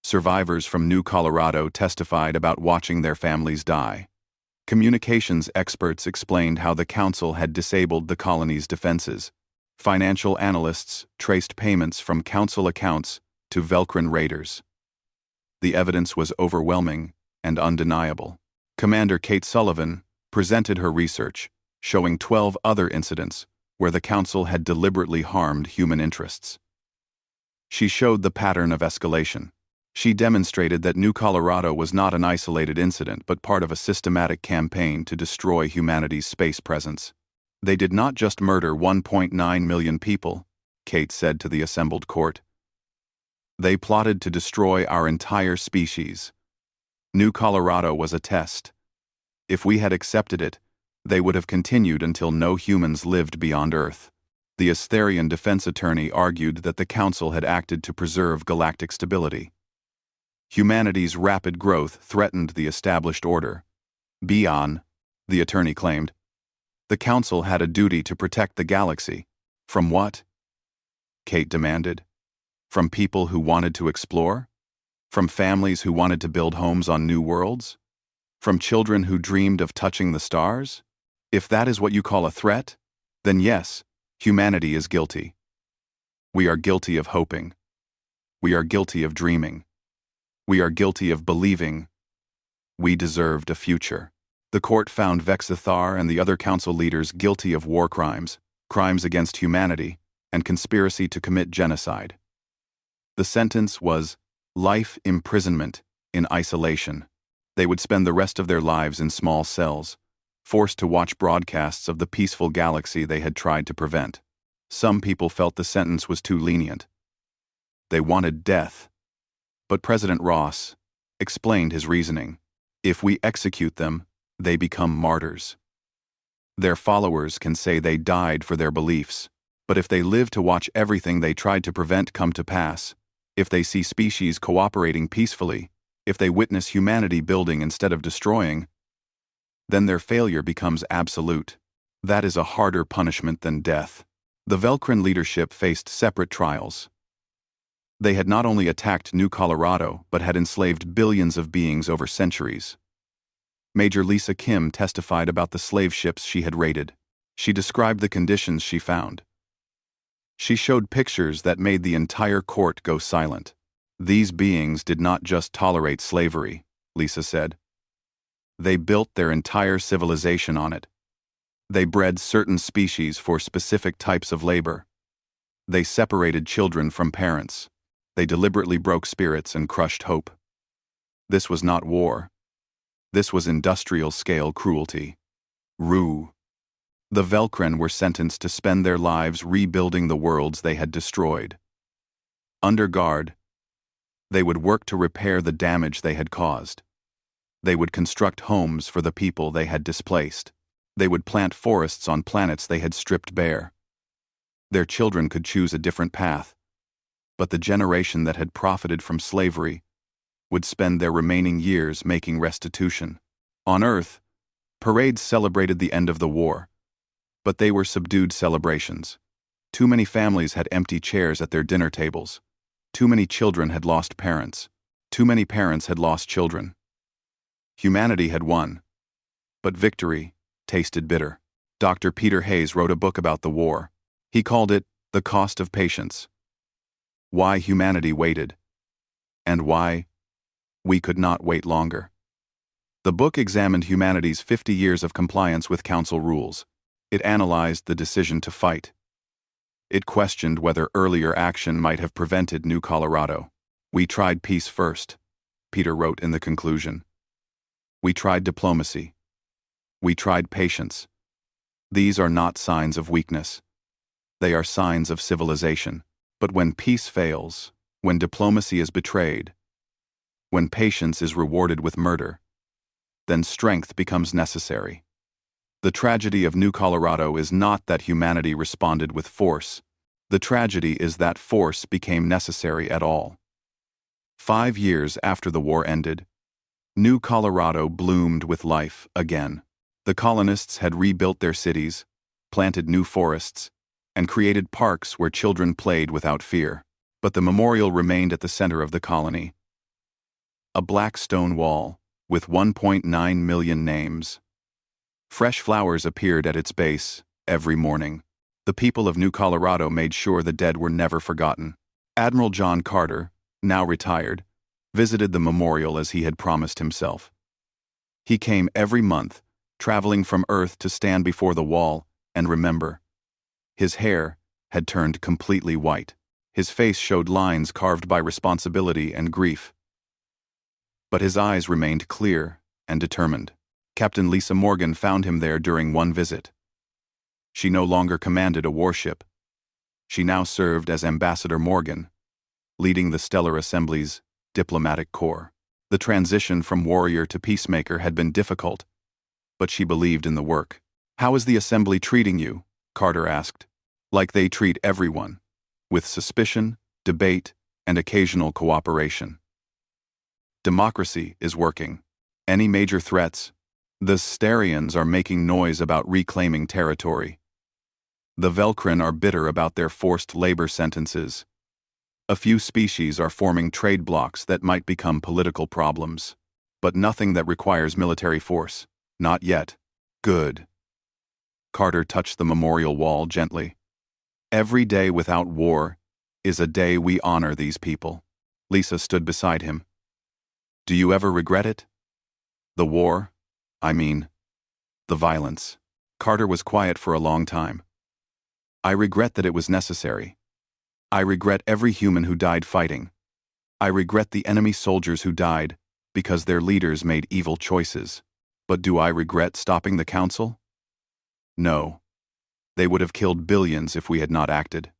Survivors from New Colorado testified about watching their families die. Communications experts explained how the council had disabled the colony's defenses. Financial analysts traced payments from council accounts to Velcrin raiders. The evidence was overwhelming and undeniable. Commander Kate Sullivan presented her research, showing 12 other incidents where the council had deliberately harmed human interests. She showed the pattern of escalation. She demonstrated that New Colorado was not an isolated incident but part of a systematic campaign to destroy humanity's space presence. "They did not just murder 1.9 million people," Kate said to the assembled court. "They plotted to destroy our entire species. New Colorado was a test. If we had accepted it, they would have continued until no humans lived beyond Earth." The Astharian defense attorney argued that the council had acted to preserve galactic stability. Humanity's rapid growth threatened the established order. "Beyond," the attorney claimed, "the council had a duty to protect the galaxy." "From what?" Kate demanded. "From people who wanted to explore? From families who wanted to build homes on new worlds? From children who dreamed of touching the stars? If that is what you call a threat, then yes, humanity is guilty. We are guilty of hoping. We are guilty of dreaming. We are guilty of believing. We deserved a future." The court found Vexithar and the other council leaders guilty of war crimes, crimes against humanity, and conspiracy to commit genocide. The sentence was life imprisonment in isolation. They would spend the rest of their lives in small cells, forced to watch broadcasts of the peaceful galaxy they had tried to prevent. Some people felt the sentence was too lenient. They wanted death. But President Ross explained his reasoning. If we execute them, they become martyrs. Their followers can say they died for their beliefs, but if they live to watch everything they tried to prevent come to pass, if they see species cooperating peacefully, if they witness humanity building instead of destroying, then their failure becomes absolute. That is a harder punishment than death. The Velcrin leadership faced separate trials. They had not only attacked New Colorado, but had enslaved billions of beings over centuries. Major Lisa Kim testified about the slave ships she had raided. She described the conditions she found. She showed pictures that made the entire court go silent. "These beings did not just tolerate slavery," Lisa said. "They built their entire civilization on it. They bred certain species for specific types of labor. They separated children from parents. They deliberately broke spirits and crushed hope. This was not war. This was industrial-scale cruelty. Rue. The Velcrin were sentenced to spend their lives rebuilding the worlds they had destroyed. Under guard, they would work to repair the damage they had caused. They would construct homes for the people they had displaced. They would plant forests on planets they had stripped bare. Their children could choose a different path, but the generation that had profited from slavery would spend their remaining years making restitution. On Earth, parades celebrated the end of the war, but they were subdued celebrations. Too many families had empty chairs at their dinner tables. Too many children had lost parents. Too many parents had lost children. Humanity had won, but victory tasted bitter. Dr. Peter Hayes wrote a book about the war. He called it The Cost of Patience. Why Humanity Waited, and Why We Could Not Wait Longer. The book examined humanity's 50 years of compliance with Council rules. It analyzed the decision to fight. It questioned whether earlier action might have prevented New Colorado. "We tried peace first," Peter wrote in the conclusion. "We tried diplomacy. We tried patience. These are not signs of weakness. They are signs of civilization. But when peace fails, when diplomacy is betrayed, when patience is rewarded with murder, then strength becomes necessary. The tragedy of New Colorado is not that humanity responded with force. The tragedy is that force became necessary at all. 5 years after the war ended, New Colorado bloomed with life again. The colonists had rebuilt their cities, planted new forests, and created parks where children played without fear. But the memorial remained at the center of the colony. A black stone wall, with 1.9 million names. Fresh flowers appeared at its base every morning. The people of New Colorado made sure the dead were never forgotten. Admiral John Carter, now retired, visited the memorial as he had promised himself. He came every month, traveling from Earth to stand before the wall and remember. His hair had turned completely white. His face showed lines carved by responsibility and grief. But his eyes remained clear and determined. Captain Lisa Morgan found him there during one visit. She no longer commanded a warship. She now served as Ambassador Morgan, leading the Stellar Assembly's diplomatic corps. The transition from warrior to peacemaker had been difficult, but she believed in the work. "How is the Assembly treating you?" Carter asked. "Like they treat everyone, with suspicion, debate, and occasional cooperation. Democracy is working. Any major threats? The Starians are making noise about reclaiming territory. The Velcrin are bitter about their forced labor sentences. A few species are forming trade blocs that might become political problems. But nothing that requires military force. Not yet. Good." Carter touched the memorial wall gently. "Every day without war is a day we honor these people." Lisa stood beside him. "Do you ever regret it? The war? I mean, the violence." Carter was quiet for a long time. "I regret that it was necessary. I regret every human who died fighting. I regret the enemy soldiers who died because their leaders made evil choices. But do I regret stopping the council? No. They would have killed billions if we had not acted.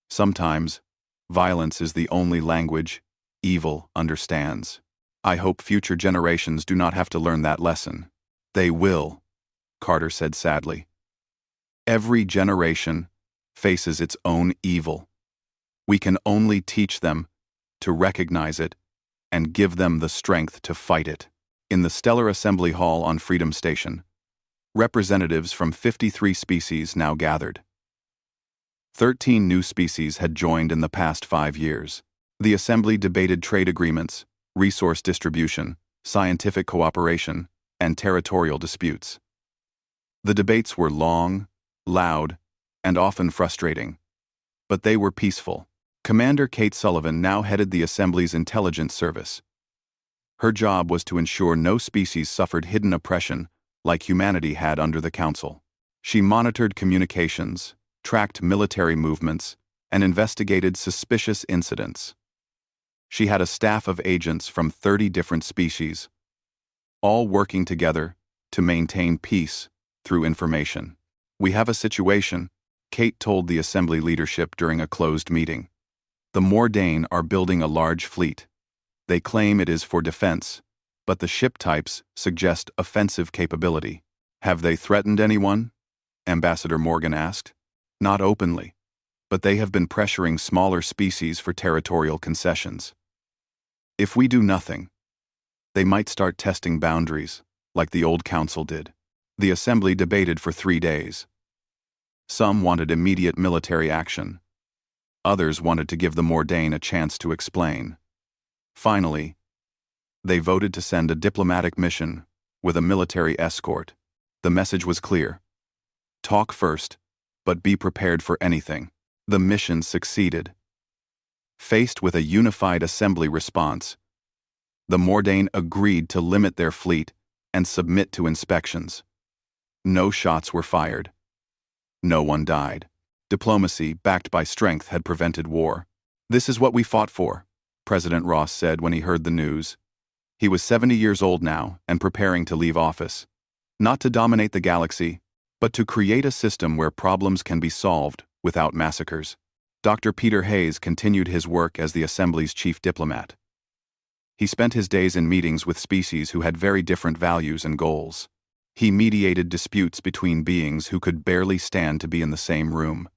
Sometimes, violence is the only language evil understands. I hope future generations do not have to learn that lesson." "They will," Carter said sadly. "Every generation faces its own evil. We can only teach them to recognize it and give them the strength to fight it." In the Stellar Assembly Hall on Freedom Station, representatives from 53 species now gathered. 13 new species had joined in the past 5 years. The Assembly debated trade agreements, resource distribution, scientific cooperation, and territorial disputes. The debates were long, loud, and often frustrating, but they were peaceful. Commander Kate Sullivan now headed the Assembly's intelligence service. Her job was to ensure no species suffered hidden oppression like humanity had under the Council. She monitored communications, tracked military movements, and investigated suspicious incidents. She had a staff of agents from 30 different species, all working together to maintain peace through information. "We have a situation," Kate told the Assembly leadership during a closed meeting. "The Mordain are building a large fleet. They claim it is for defense, but the ship types suggest offensive capability." "Have they threatened anyone?" Ambassador Morgan asked. "Not openly, but they have been pressuring smaller species for territorial concessions. If we do nothing, they might start testing boundaries, like the old council did." The Assembly debated for 3 days. Some wanted immediate military action. Others wanted to give the Mordain a chance to explain. Finally, they voted to send a diplomatic mission with a military escort. The message was clear. Talk first, but be prepared for anything. The mission succeeded. Faced with a unified Assembly response, the Mordain agreed to limit their fleet and submit to inspections. No shots were fired. No one died. Diplomacy, backed by strength, had prevented war. "This is what we fought for," President Ross said when he heard the news. He was 70 years old now and preparing to leave office. "Not to dominate the galaxy, but to create a system where problems can be solved without massacres. Dr. Peter Hayes continued his work as the Assembly's chief diplomat. He spent his days in meetings with species who had very different values and goals. He mediated disputes between beings who could barely stand to be in the same room.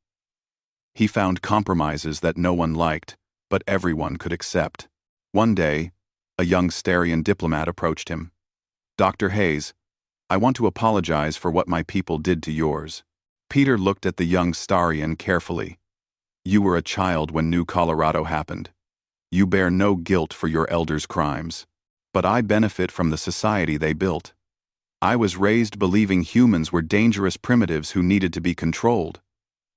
He found compromises that no one liked, but everyone could accept. One day, a young Starian diplomat approached him. "Dr. Hayes, I want to apologize for what my people did to yours." Peter looked at the young Starian carefully. "You were a child when New Colorado happened. You bear no guilt for your elders' crimes. But I benefit from the society they built. I was raised believing humans were dangerous primitives who needed to be controlled.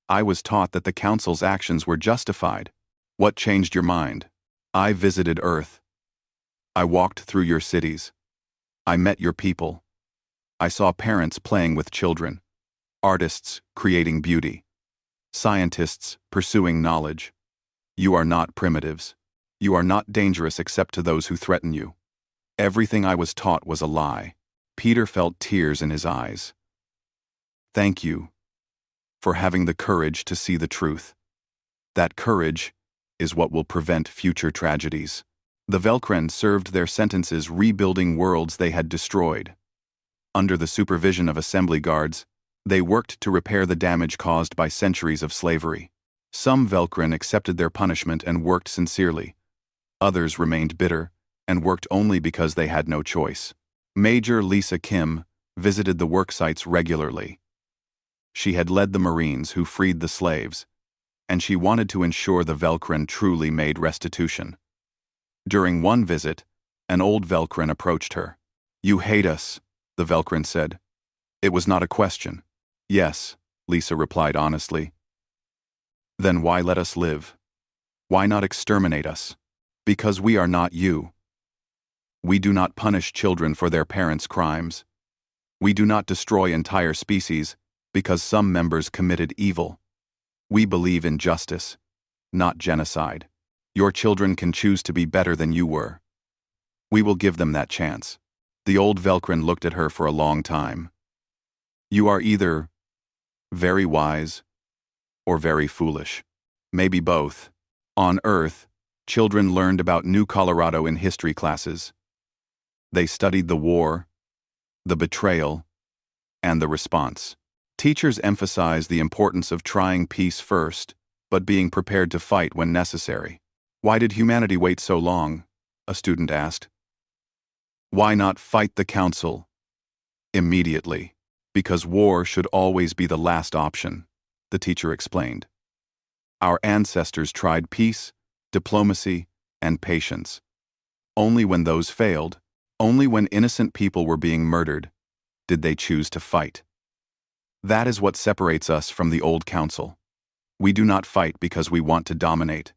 I was taught that the Council's actions were justified. What changed your mind? I visited Earth. I walked through your cities. I met your people. I saw parents playing with children, artists creating beauty, scientists pursuing knowledge. You are not primitives. You are not dangerous except to those who threaten you. Everything I was taught was a lie." Peter felt tears in his eyes. "Thank you for having the courage to see the truth. That courage is what will prevent future tragedies." The Velkren served their sentences rebuilding worlds they had destroyed. Under the supervision of assembly guards, they worked to repair the damage caused by centuries of slavery. Some Velkren accepted their punishment and worked sincerely. Others remained bitter and worked only because they had no choice. Major Lisa Kim visited the work sites regularly. She had led the Marines who freed the slaves, and she wanted to ensure the Velkren truly made restitution. During one visit, an old Velkren approached her. "You hate us," the Velkren said. It was not a question. "Yes," Lisa replied honestly. "Then why let us live? Why not exterminate us? Because we are not you. We do not punish children for their parents' crimes. We do not destroy entire species because some members committed evil. We believe in justice, not genocide. Your children can choose to be better than you were. We will give them that chance." The old Velkren looked at her for a long time. "You are either very wise or very foolish. Maybe both." On Earth, children learned about New Colorado in history classes. They studied the war, the betrayal, and the response. Teachers emphasized the importance of trying peace first, but being prepared to fight when necessary. "Why did humanity wait so long?" a student asked. "Why not fight the Council immediately? Because war should always be the last option," the teacher explained. "Our ancestors tried peace, diplomacy, and patience. Only when those failed, only when innocent people were being murdered, did they choose to fight. That is what separates us from the old Council. We do not fight because we want to dominate.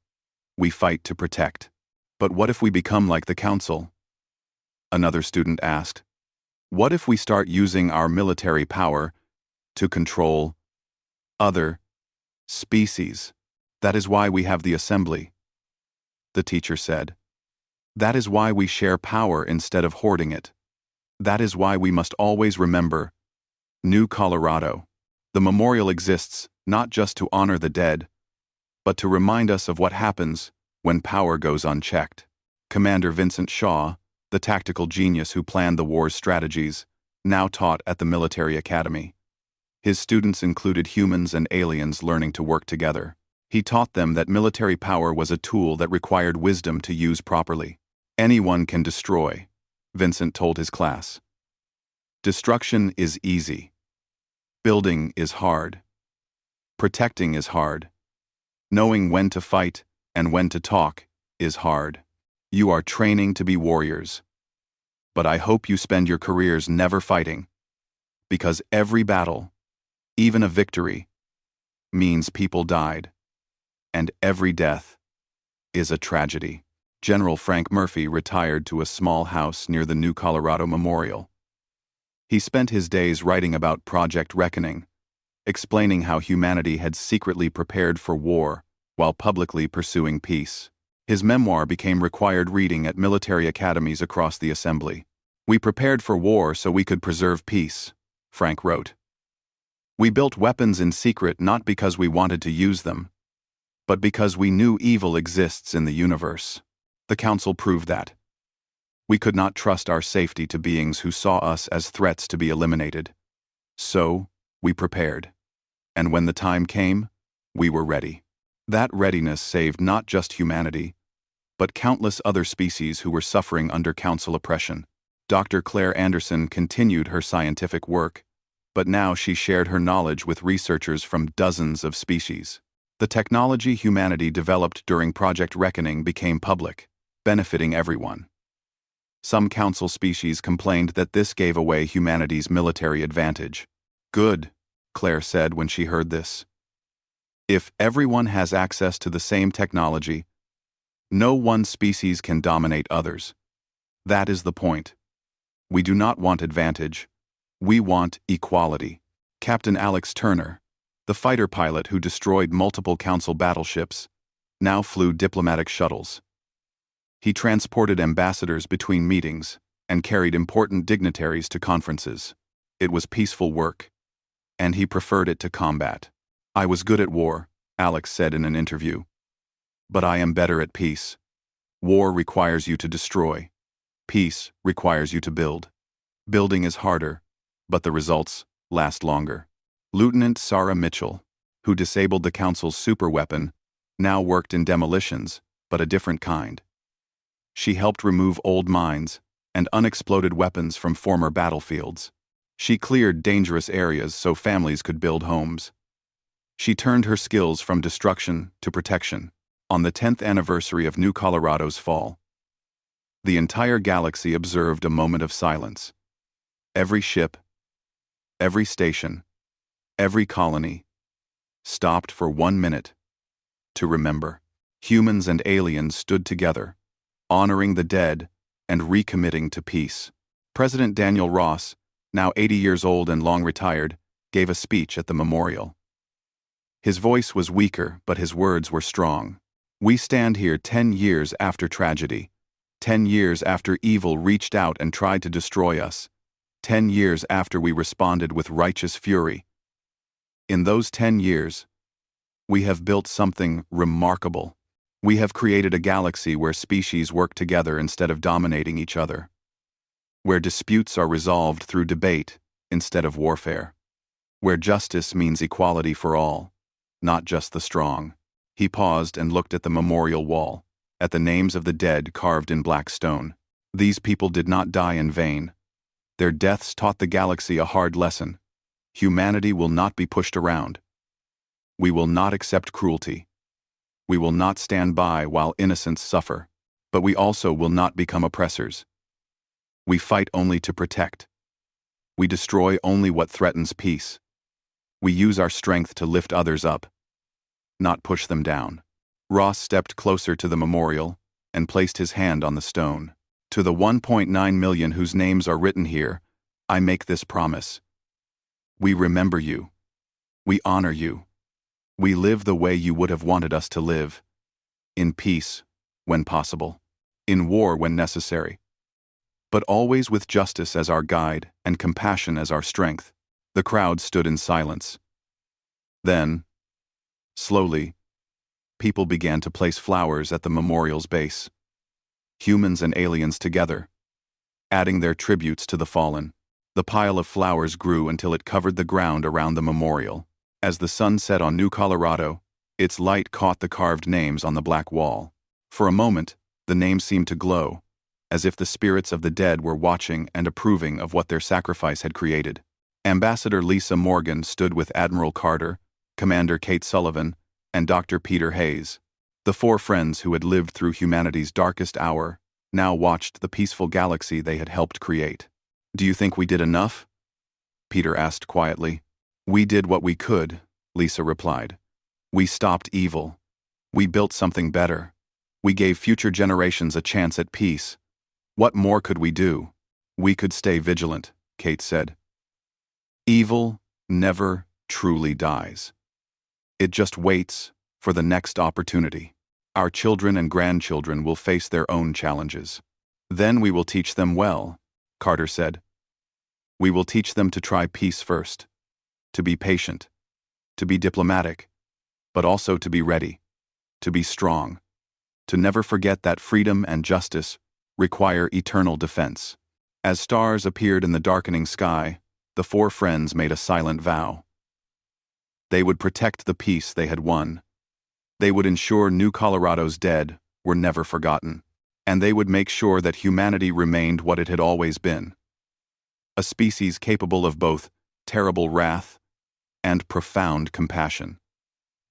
We fight to protect." "But what if we become like the Council?" another student asked. "What if we start using our military power to control other species? That is why we have the Assembly," the teacher said. "That is why we share power instead of hoarding it. That is why we must always remember New Colorado. The memorial exists not just to honor the dead, but to remind us of what happens when power goes unchecked." Commander Vincent Shaw, the tactical genius who planned the war's strategies, now taught at the military academy. His students included humans and aliens learning to work together. He taught them that military power was a tool that required wisdom to use properly. "Anyone can destroy," Vincent told his class. "Destruction is easy. Building is hard. Protecting is hard. Knowing when to fight and when to talk is hard. You are training to be warriors. But I hope you spend your careers never fighting, because every battle, even a victory, means people died, and every death is a tragedy." General Frank Murphy retired to a small house near the New Colorado Memorial. He spent his days writing about Project Reckoning, explaining how humanity had secretly prepared for war while publicly pursuing peace. His memoir became required reading at military academies across the Assembly. "We prepared for war so we could preserve peace," Frank wrote. We built weapons in secret not because we wanted to use them, but because we knew evil exists in the universe. The Council proved that. We could not trust our safety to beings who saw us as threats to be eliminated. So, we prepared. And when the time came, we were ready. That readiness saved not just humanity, but countless other species who were suffering under Council oppression. Dr. Claire Anderson continued her scientific work, but now she shared her knowledge with researchers from dozens of species. The technology humanity developed during Project Reckoning became public, benefiting everyone. Some Council species complained that this gave away humanity's military advantage. Good, Claire said when she heard this. If everyone has access to the same technology, no one species can dominate others. That is the point. We do not want advantage. We want equality. Captain Alex Turner, the fighter pilot who destroyed multiple Council battleships, now flew diplomatic shuttles. He transported ambassadors between meetings and carried important dignitaries to conferences. It was peaceful work, and he preferred it to combat. I was good at war, Alex said in an interview. But I am better at peace. War requires you to destroy. Peace requires you to build. Building is harder, but the results last longer. Lieutenant Sarah Mitchell, who disabled the Council's superweapon, now worked in demolitions, but a different kind. She helped remove old mines and unexploded weapons from former battlefields. She cleared dangerous areas so families could build homes. She turned her skills from destruction to protection. On the 10th anniversary of New Colorado's fall, the entire galaxy observed a moment of silence. Every ship, every station, every colony stopped for 1 minute to remember. Humans and aliens stood together, honoring the dead and recommitting to peace. President Daniel Ross, now 80 years old and long retired, gave a speech at the memorial. His voice was weaker, but his words were strong. We stand here 10 years after tragedy, 10 years after evil reached out and tried to destroy us, 10 years after we responded with righteous fury. In those 10 years, we have built something remarkable. We have created a galaxy where species work together instead of dominating each other, where disputes are resolved through debate instead of warfare, where justice means equality for all, not just the strong. He paused and looked at the memorial wall, at the names of the dead carved in black stone. These people did not die in vain. Their deaths taught the galaxy a hard lesson. Humanity will not be pushed around. We will not accept cruelty. We will not stand by while innocents suffer, but we also will not become oppressors. We fight only to protect. We destroy only what threatens peace. We use our strength to lift others up, not push them down. Ross stepped closer to the memorial and placed his hand on the stone. To the 1.9 million whose names are written here, I make this promise. We remember you. We honor you. We live the way you would have wanted us to live. In peace, when possible. In war when necessary. But always with justice as our guide and compassion as our strength. The crowd stood in silence. Then, slowly, people began to place flowers at the memorial's base. Humans and aliens together, adding their tributes to the fallen. The pile of flowers grew until it covered the ground around the memorial. As the sun set on New Colorado, its light caught the carved names on the black wall. For a moment, the names seemed to glow, as if the spirits of the dead were watching and approving of what their sacrifice had created. Ambassador Lisa Morgan stood with Admiral Carter, Commander Kate Sullivan, and Dr. Peter Hayes. The four friends who had lived through humanity's darkest hour now watched the peaceful galaxy they had helped create. Do you think we did enough? Peter asked quietly. We did what we could, Lisa replied. We stopped evil. We built something better. We gave future generations a chance at peace. What more could we do? We could stay vigilant, Kate said. Evil never truly dies. It just waits for the next opportunity. Our children and grandchildren will face their own challenges. Then we will teach them well, Carter said. We will teach them to try peace first, to be patient, to be diplomatic, but also to be ready, to be strong, to never forget that freedom and justice require eternal defense. As stars appeared in the darkening sky, the four friends made a silent vow. They would protect the peace they had won. They would ensure New Colorado's dead were never forgotten. And they would make sure that humanity remained what it had always been. A species capable of both terrible wrath and profound compassion.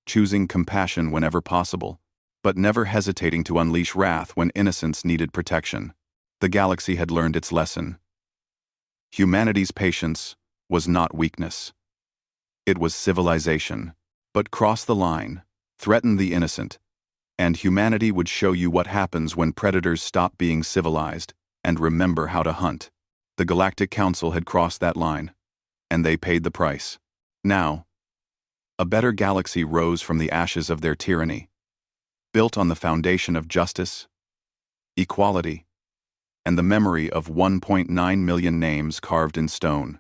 Choosing compassion whenever possible, but never hesitating to unleash wrath when innocence needed protection. The galaxy had learned its lesson. Humanity's patience was not weakness. It was civilization. But cross the line, threaten the innocent, and humanity would show you what happens when predators stop being civilized and remember how to hunt. The Galactic Council had crossed that line, and they paid the price. Now, a better galaxy rose from the ashes of their tyranny, built on the foundation of justice, equality, and the memory of 1.9 million names carved in stone.